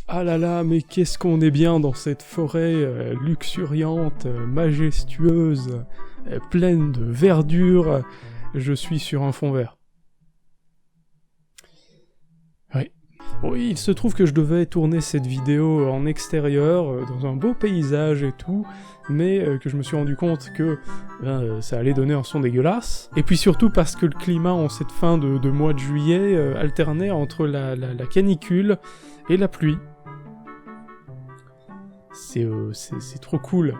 Ah là là, mais qu'est-ce qu'on est bien dans cette forêt luxuriante, majestueuse, pleine de verdure. Je suis sur un fond vert. Oui. Oui, il se trouve que je devais tourner cette vidéo en extérieur, dans un beau paysage et tout, mais que je me suis rendu compte que ça allait donner un son dégueulasse. Et puis surtout parce que le climat en cette fin de mois de juillet alternait entre la canicule et la pluie. C'est trop cool.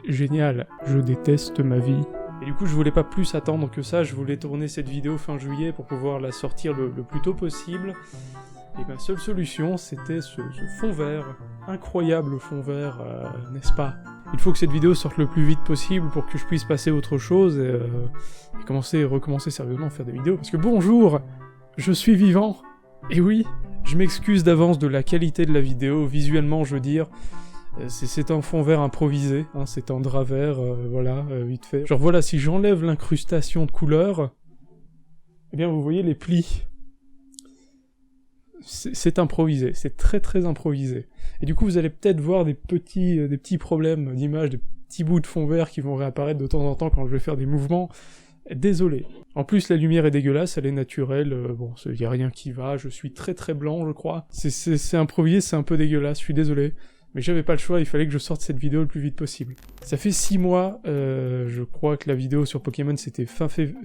Génial. Je déteste ma vie. Et du coup, je voulais pas plus attendre que ça, je voulais tourner cette vidéo fin juillet pour pouvoir la sortir le plus tôt possible. Et ma seule solution, c'était ce fond vert. Incroyable fond vert, n'est-ce pas? Il faut que cette vidéo sorte le plus vite possible pour que je puisse passer à autre chose et recommencer sérieusement à faire des vidéos. Parce que bonjour, je suis vivant. Et oui, je m'excuse d'avance de la qualité de la vidéo, visuellement je veux dire. C'est un fond vert improvisé, hein, c'est un drap vert, voilà, vite fait. Genre voilà, si j'enlève l'incrustation de couleurs, eh bien vous voyez les plis. C'est improvisé, c'est très très improvisé. Et du coup vous allez peut-être voir des petits problèmes d'image, des petits bouts de fond vert qui vont réapparaître de temps en temps quand je vais faire des mouvements. Désolé. En plus la lumière est dégueulasse, elle est naturelle, bon, y a rien qui va, je suis très très blanc je crois. C'est improvisé, c'est un peu dégueulasse, je suis désolé. Mais j'avais pas le choix, il fallait que je sorte cette vidéo le plus vite possible. Ça fait 6 mois, je crois que la vidéo sur Pokémon c'était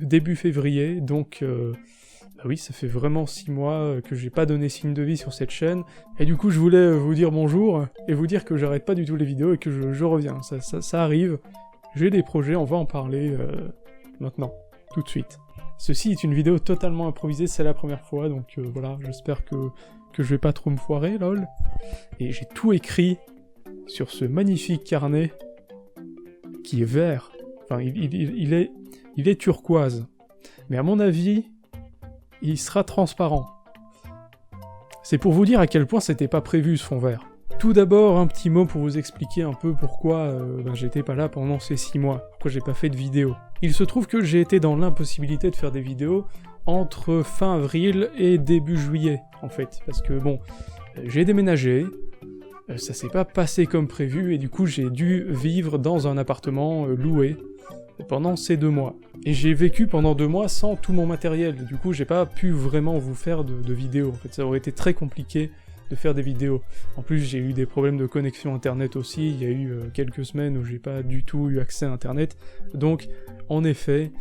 début février, donc bah oui, ça fait vraiment 6 mois que j'ai pas donné signe de vie sur cette chaîne, et du coup je voulais vous dire bonjour, et vous dire que j'arrête pas du tout les vidéos et que je reviens, ça arrive, j'ai des projets, on va en parler maintenant, tout de suite. Ceci est une vidéo totalement improvisée, c'est la première fois, donc voilà, j'espère que je vais pas trop me foirer, lol. Et j'ai tout écrit sur ce magnifique carnet qui est vert. Enfin, il est turquoise. Mais à mon avis, il sera transparent. C'est pour vous dire à quel point c'était pas prévu ce fond vert. Tout d'abord, un petit mot pour vous expliquer un peu pourquoi j'étais pas là pendant ces 6 mois. Pourquoi j'ai pas fait de vidéo. Il se trouve que j'ai été dans l'impossibilité de faire des vidéos entre fin avril et début juillet, en fait. Parce que bon, j'ai déménagé, ça s'est pas passé comme prévu, et du coup j'ai dû vivre dans un appartement loué pendant ces 2 mois. Et j'ai vécu pendant 2 mois sans tout mon matériel, du coup j'ai pas pu vraiment vous faire de vidéos, en fait ça aurait été très compliqué de faire des vidéos. En plus j'ai eu des problèmes de connexion internet aussi, il y a eu quelques semaines où j'ai pas du tout eu accès à internet, donc en effet,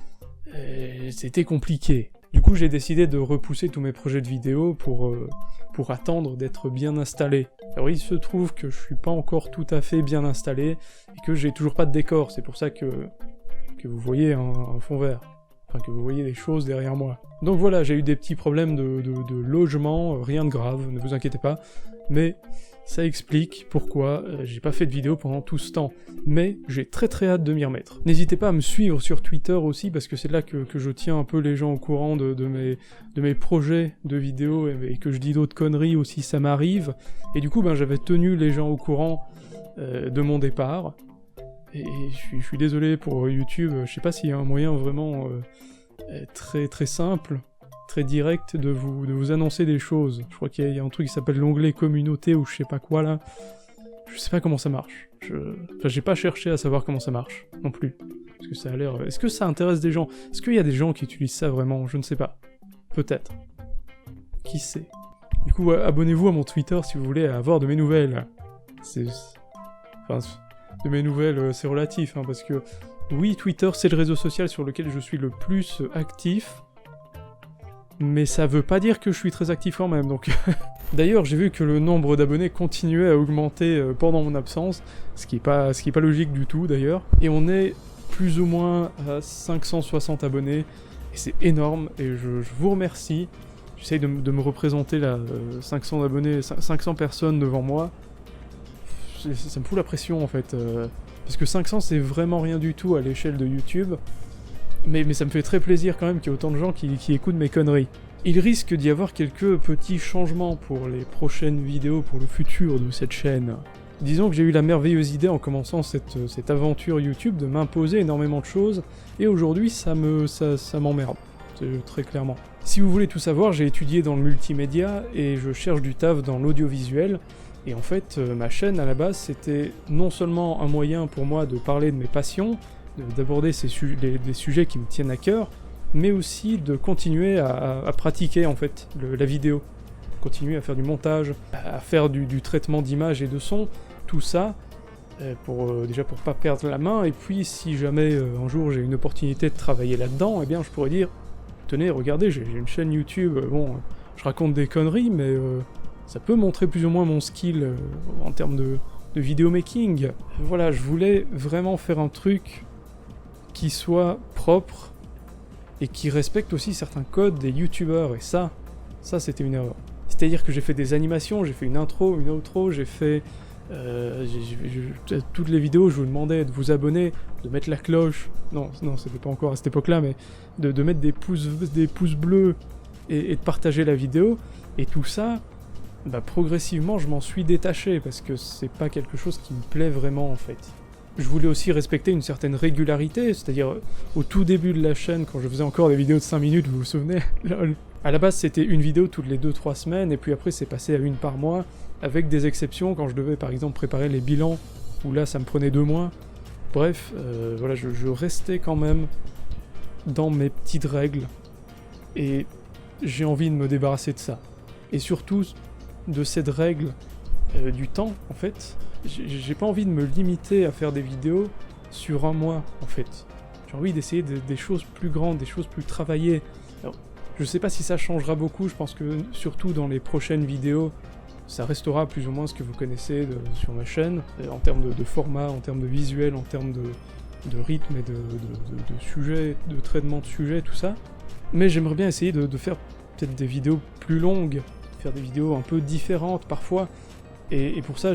c'était compliqué. Du coup, j'ai décidé de repousser tous mes projets de vidéo pour attendre d'être bien installé. Alors il se trouve que je suis pas encore tout à fait bien installé, et que j'ai toujours pas de décor, c'est pour ça que vous voyez un fond vert. Enfin, que vous voyez des choses derrière moi. Donc voilà, j'ai eu des petits problèmes de logement, rien de grave, ne vous inquiétez pas, mais ça explique pourquoi j'ai pas fait de vidéo pendant tout ce temps. Mais j'ai très très hâte de m'y remettre. N'hésitez pas à me suivre sur Twitter aussi, parce que c'est là que je tiens un peu les gens au courant de mes projets de vidéos, et que je dis d'autres conneries aussi, ça m'arrive. Et du coup, j'avais tenu les gens au courant de mon départ. Et je suis désolé pour YouTube, je sais pas s'il y a un moyen vraiment très très simple, très direct de vous annoncer des choses. Je crois qu'il y a un truc qui s'appelle l'onglet communauté ou je sais pas quoi là. Je sais pas comment ça marche. Enfin, j'ai pas cherché à savoir comment ça marche, non plus. Parce que ça a l'air... Est-ce que ça intéresse des gens? Est-ce qu'il y a des gens qui utilisent ça vraiment? Je ne sais pas. Peut-être. Qui sait? Du coup, abonnez-vous à mon Twitter si vous voulez avoir de mes nouvelles. Enfin, de mes nouvelles, c'est relatif, hein, parce que... Oui, Twitter, c'est le réseau social sur lequel je suis le plus actif, mais ça veut pas dire que je suis très actif quand même, donc... D'ailleurs, j'ai vu que le nombre d'abonnés continuait à augmenter pendant mon absence, ce qui est pas logique du tout, d'ailleurs. Et on est plus ou moins à 560 abonnés, et c'est énorme, et je vous remercie. J'essaye de me représenter là, 500 abonnés, 500 personnes devant moi. Ça me fout la pression, en fait. Parce que 500, c'est vraiment rien du tout à l'échelle de YouTube. Mais ça me fait très plaisir quand même qu'il y ait autant de gens qui écoutent mes conneries. Il risque d'y avoir quelques petits changements pour les prochaines vidéos, pour le futur de cette chaîne. Disons que j'ai eu la merveilleuse idée en commençant cette aventure YouTube de m'imposer énormément de choses, et aujourd'hui ça m'emmerde, très clairement. Si vous voulez tout savoir, j'ai étudié dans le multimédia et je cherche du taf dans l'audiovisuel. Et en fait, ma chaîne à la base, c'était non seulement un moyen pour moi de parler de mes passions, d'aborder des sujets qui me tiennent à cœur, mais aussi de continuer à pratiquer en fait la vidéo, continuer à faire du montage, à faire du traitement d'image et de son, tout ça, déjà pour pas perdre la main, et puis si jamais un jour j'ai une opportunité de travailler là-dedans, eh bien je pourrais dire, tenez, regardez, j'ai une chaîne YouTube, bon, je raconte des conneries, mais ça peut montrer plus ou moins mon skill en termes de vidéo making. Voilà, je voulais vraiment faire un truc qui soit propre et qui respecte aussi certains codes des youtubeurs, et ça c'était une erreur. C'est-à-dire que j'ai fait des animations, j'ai fait une intro, une outro, j'ai fait... toutes les vidéos, je vous demandais de vous abonner, de mettre la cloche, non c'était pas encore à cette époque-là, mais de mettre des pouces bleus et de partager la vidéo, et tout ça, bah, progressivement je m'en suis détaché, parce que c'est pas quelque chose qui me plaît vraiment en fait. Je voulais aussi respecter une certaine régularité, c'est-à-dire au tout début de la chaîne, quand je faisais encore des vidéos de 5 minutes, vous vous souvenez? Lol. À la base c'était une vidéo toutes les 2-3 semaines, et puis après c'est passé à une par mois, avec des exceptions quand je devais par exemple préparer les bilans, où là ça me prenait 2 mois. Bref, voilà, je restais quand même dans mes petites règles, et j'ai envie de me débarrasser de ça. Et surtout de cette règle du temps, en fait. J'ai pas envie de me limiter à faire des vidéos sur un mois, en fait. J'ai envie d'essayer des choses plus grandes, des choses plus travaillées. Alors, je sais pas si ça changera beaucoup, je pense que surtout dans les prochaines vidéos, ça restera plus ou moins ce que vous connaissez sur ma chaîne, en termes de format, en termes de visuel, en termes de rythme et de sujet, de traitement de sujet, tout ça. Mais j'aimerais bien essayer de faire peut-être des vidéos plus longues, faire des vidéos un peu différentes parfois, et pour ça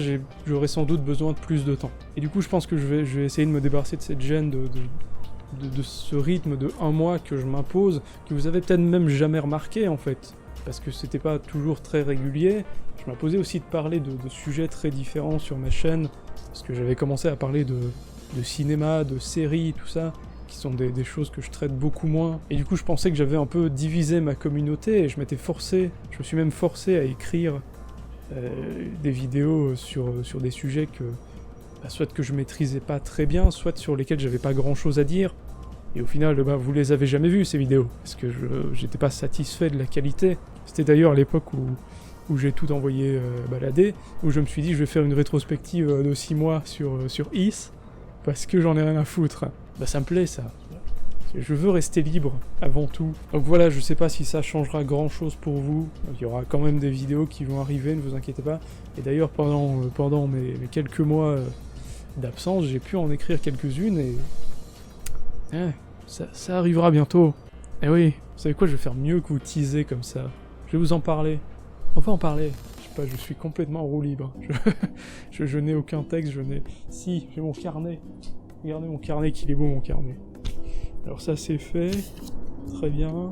j'aurais sans doute besoin de plus de temps. Et du coup je pense que je vais essayer de me débarrasser de cette gêne, de ce rythme de 1 mois que je m'impose, que vous avez peut-être même jamais remarqué en fait, parce que c'était pas toujours très régulier. Je m'imposais aussi de parler de sujets très différents sur ma chaîne, parce que j'avais commencé à parler de cinéma, de séries, tout ça, qui sont des choses que je traite beaucoup moins. Et du coup je pensais que j'avais un peu divisé ma communauté, et je me suis même forcé à écrire des vidéos sur des sujets que soit que je maîtrisais pas très bien, soit sur lesquels j'avais pas grand chose à dire. Et au final, vous les avez jamais vues ces vidéos, parce que j'étais pas satisfait de la qualité. C'était d'ailleurs à l'époque où j'ai tout envoyé balader, où je me suis dit je vais faire une rétrospective de 6 mois sur Is, parce que j'en ai rien à foutre. Bah ça me plaît ça. Je veux rester libre, avant tout. Donc voilà, je sais pas si ça changera grand chose pour vous. Il y aura quand même des vidéos qui vont arriver, ne vous inquiétez pas. Et d'ailleurs, pendant mes quelques mois d'absence, j'ai pu en écrire quelques-unes, et... ça arrivera bientôt. Et oui, vous savez quoi, je vais faire mieux que vous teaser comme ça. Je vais vous en parler. On va en parler. Je sais pas, je suis complètement en roue libre. Je n'ai aucun texte, Si, j'ai mon carnet. Regardez mon carnet, qu'il est beau mon carnet. Alors ça c'est fait, très bien.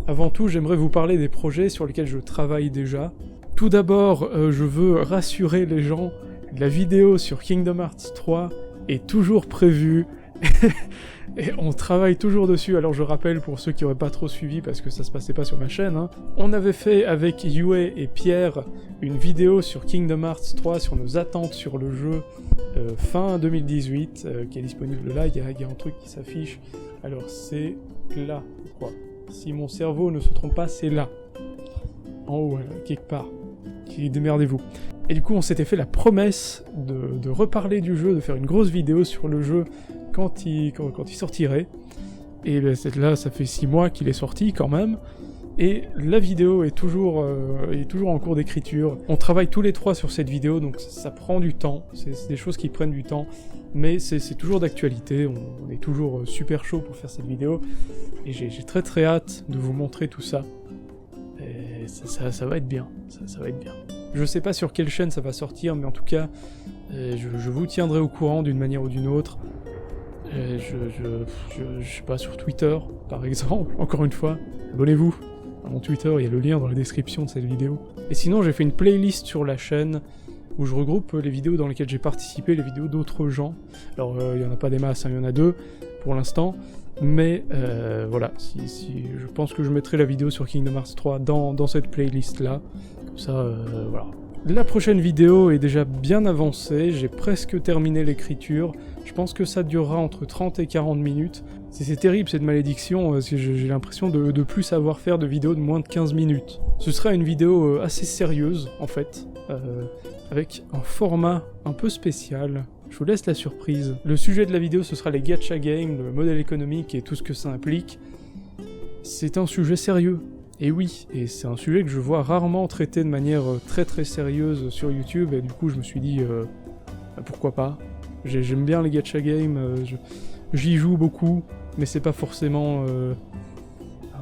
Avant tout, j'aimerais vous parler des projets sur lesquels je travaille déjà. Tout d'abord, je veux rassurer les gens, la vidéo sur Kingdom Hearts 3 est toujours prévue, et on travaille toujours dessus. Alors je rappelle pour ceux qui auraient pas trop suivi, parce que ça se passait pas sur ma chaîne, hein. On avait fait avec Yue et Pierre une vidéo sur Kingdom Hearts 3, sur nos attentes sur le jeu, fin 2018, qui est disponible là. Il y a un truc qui s'affiche. Alors c'est là, je crois. Si mon cerveau ne se trompe pas, c'est là. En haut, quelque part. Démerdez-vous. Et du coup, on s'était fait la promesse de reparler du jeu, de faire une grosse vidéo sur le jeu quand il sortirait. Et ben, là, ça fait 6 mois qu'il est sorti quand même. Et la vidéo est toujours en cours d'écriture. On travaille tous les 3 sur cette vidéo, donc ça prend du temps. C'est des choses qui prennent du temps. Mais c'est toujours d'actualité, on est toujours super chaud pour faire cette vidéo. Et j'ai très très hâte de vous montrer tout ça. Et ça va être bien, ça va être bien. Je sais pas sur quelle chaîne ça va sortir, mais en tout cas, je vous tiendrai au courant d'une manière ou d'une autre. Je sais pas, sur Twitter, par exemple, encore une fois, abonnez-vous à mon Twitter, il y a le lien dans la description de cette vidéo. Et sinon, j'ai fait une playlist sur la chaîne, où je regroupe les vidéos dans lesquelles j'ai participé, les vidéos d'autres gens. Alors, il y en a pas des masses, hein, il y en a 2, pour l'instant. Mais voilà, je pense que je mettrai la vidéo sur Kingdom Hearts 3 dans cette playlist-là. Comme ça, voilà. La prochaine vidéo est déjà bien avancée, j'ai presque terminé l'écriture. Je pense que ça durera entre 30 et 40 minutes. C'est terrible cette malédiction, parce que j'ai l'impression de plus savoir faire de vidéos de moins de 15 minutes. Ce sera une vidéo assez sérieuse, en fait, avec un format un peu spécial. Je vous laisse la surprise. Le sujet de la vidéo, ce sera les gacha games, le modèle économique et tout ce que ça implique. C'est un sujet sérieux. Et oui, et c'est un sujet que je vois rarement traité de manière très très sérieuse sur YouTube, et du coup je me suis dit, pourquoi pas. J'aime bien les gacha games, j'y joue beaucoup, mais c'est pas forcément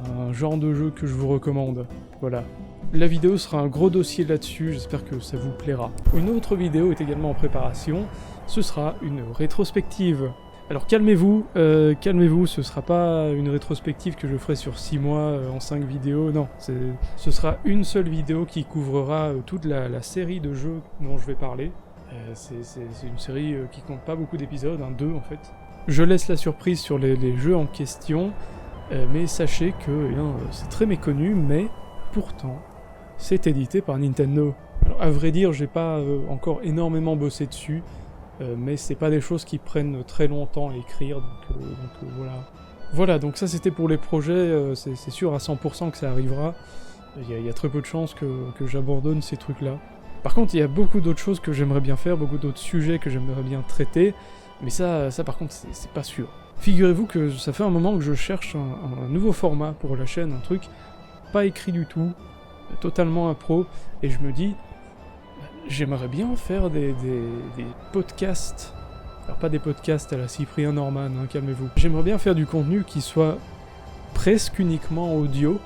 un genre de jeu que je vous recommande. Voilà. La vidéo sera un gros dossier là-dessus, j'espère que ça vous plaira. Une autre vidéo est également en préparation, ce sera une rétrospective. Alors calmez-vous, ce sera pas une rétrospective que je ferai sur 6 mois en 5 vidéos, non. Ce sera une seule vidéo qui couvrira toute la série de jeux dont je vais parler. C'est une série qui compte pas beaucoup d'épisodes, 2 en fait. Je laisse la surprise sur les jeux en question, mais sachez que c'est très méconnu, mais pourtant, c'est édité par Nintendo. Alors à vrai dire, j'ai pas encore énormément bossé dessus, mais c'est pas des choses qui prennent très longtemps à écrire, donc voilà. Voilà, donc ça c'était pour les projets, c'est sûr à 100% que ça arrivera. Il y a très peu de chances que j'abandonne ces trucs-là. Par contre, il y a beaucoup d'autres choses que j'aimerais bien faire, beaucoup d'autres sujets que j'aimerais bien traiter, mais ça par contre c'est pas sûr. Figurez-vous que ça fait un moment que je cherche un nouveau format pour la chaîne, un truc pas écrit du tout, totalement impro, et je me dis, j'aimerais bien faire des podcasts. Alors pas des podcasts à la Cyprien Norman, calmez-vous. J'aimerais bien faire du contenu qui soit presque uniquement audio.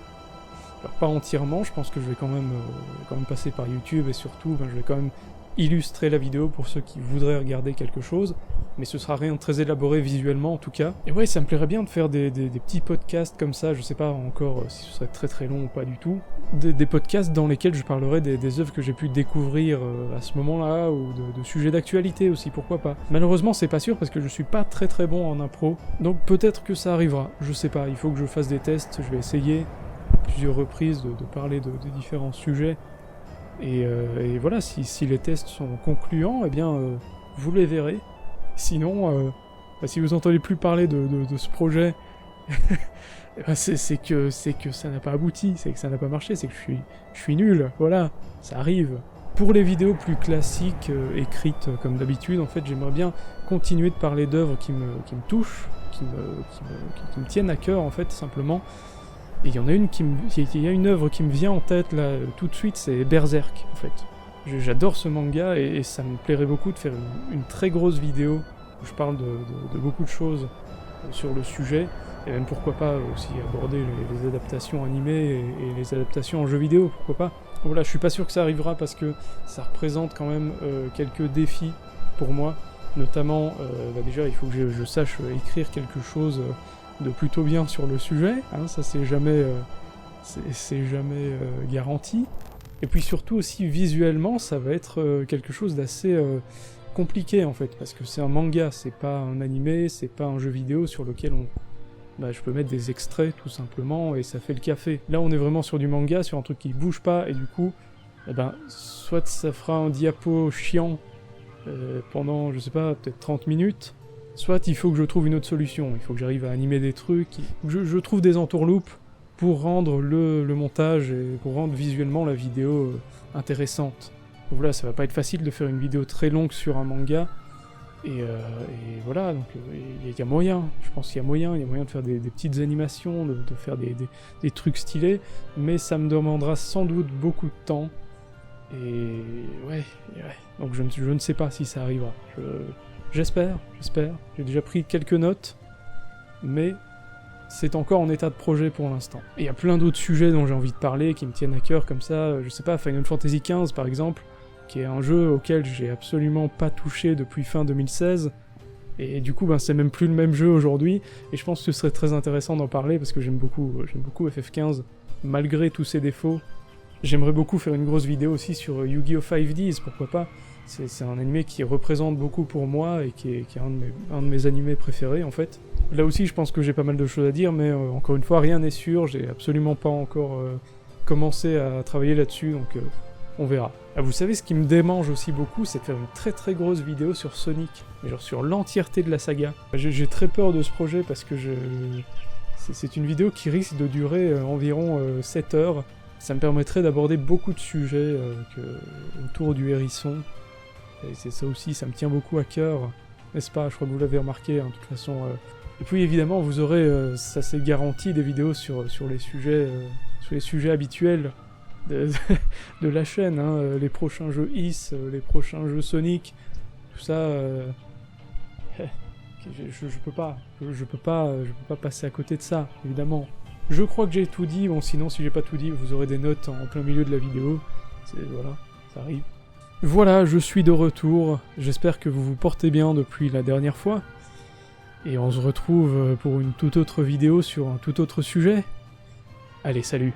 Alors pas entièrement, je pense que je vais quand même passer par YouTube, et surtout je vais quand même illustrer la vidéo pour ceux qui voudraient regarder quelque chose, mais ce sera rien de très élaboré visuellement en tout cas. Et ouais, ça me plairait bien de faire des petits podcasts comme ça, je sais pas encore si ce serait très très long ou pas du tout. Des podcasts dans lesquels je parlerai des œuvres que j'ai pu découvrir à ce moment-là, ou de sujets d'actualité aussi, pourquoi pas. Malheureusement c'est pas sûr parce que je suis pas très très bon en impro, donc peut-être que ça arrivera, je sais pas, il faut que je fasse des tests, je vais essayer plusieurs reprises de parler de différents sujets. Et voilà, si les tests sont concluants, eh bien, vous les verrez. Sinon, si vous entendez plus parler de ce projet, c'est que ça n'a pas abouti, c'est que ça n'a pas marché, c'est que je suis nul, voilà, ça arrive. Pour les vidéos plus classiques, écrites comme d'habitude, en fait, j'aimerais bien continuer de parler d'œuvres qui me touchent, qui me tiennent à cœur, en fait, simplement. Et il y en a une œuvre qui me vient en tête là tout de suite, c'est Berserk en fait. J'adore ce manga et ça me plairait beaucoup de faire une très grosse vidéo où je parle de beaucoup de choses sur le sujet, et même pourquoi pas aussi aborder les adaptations animées et les adaptations en jeux vidéo, pourquoi pas. Voilà, je suis pas sûr que ça arrivera parce que ça représente quand même quelques défis pour moi, notamment déjà il faut que je sache écrire quelque chose de plutôt bien sur le sujet, ça c'est jamais garanti. Et puis surtout aussi visuellement, ça va être quelque chose d'assez compliqué en fait, parce que c'est un manga, c'est pas un animé, c'est pas un jeu vidéo sur lequel je peux mettre des extraits tout simplement et ça fait le café. Là on est vraiment sur du manga, sur un truc qui bouge pas, et du coup, soit ça fera un diapo chiant pendant, je sais pas, peut-être 30 minutes, soit il faut que je trouve une autre solution, il faut que j'arrive à animer des trucs, je trouve des entourloupes pour rendre le montage et pour rendre visuellement la vidéo intéressante. Donc voilà, ça va pas être facile de faire une vidéo très longue sur un manga, et voilà, donc il y a moyen, je pense qu'il y a moyen de faire des petites animations, de faire des trucs stylés, mais ça me demandera sans doute beaucoup de temps, et ouais, donc je ne sais pas si ça arrivera. J'espère, j'ai déjà pris quelques notes, mais c'est encore en état de projet pour l'instant. Et il y a plein d'autres sujets dont j'ai envie de parler, qui me tiennent à cœur comme ça, je sais pas, Final Fantasy XV par exemple, qui est un jeu auquel j'ai absolument pas touché depuis fin 2016, et du coup c'est même plus le même jeu aujourd'hui, et je pense que ce serait très intéressant d'en parler, parce que j'aime beaucoup FF15, malgré tous ses défauts. J'aimerais beaucoup faire une grosse vidéo aussi sur Yu-Gi-Oh! 5Ds, pourquoi pas. C'est un animé qui représente beaucoup pour moi et qui est un de mes animés préférés en fait. Là aussi, je pense que j'ai pas mal de choses à dire, mais encore une fois, rien n'est sûr, j'ai absolument pas encore commencé à travailler là-dessus, donc on verra. Ah, vous savez, ce qui me démange aussi beaucoup, c'est de faire une très très grosse vidéo sur Sonic, genre sur l'entièreté de la saga. J'ai très peur de ce projet parce que c'est une vidéo qui risque de durer environ 7 heures. Ça me permettrait d'aborder beaucoup de sujets autour du hérisson. Et c'est ça aussi, ça me tient beaucoup à cœur, n'est-ce pas? Je crois que vous l'avez remarqué, hein, de toute façon. Et puis évidemment, vous aurez, ça c'est garanti, des vidéos sur les sujets habituels de la chaîne, hein, les prochains jeux Is, les prochains jeux Sonic, tout ça. Je peux pas passer à côté de ça, évidemment. Je crois que j'ai tout dit, bon sinon si j'ai pas tout dit, vous aurez des notes en plein milieu de la vidéo. Voilà, ça arrive. Voilà, je suis de retour, j'espère que vous vous portez bien depuis la dernière fois. Et on se retrouve pour une toute autre vidéo sur un tout autre sujet. Allez, salut!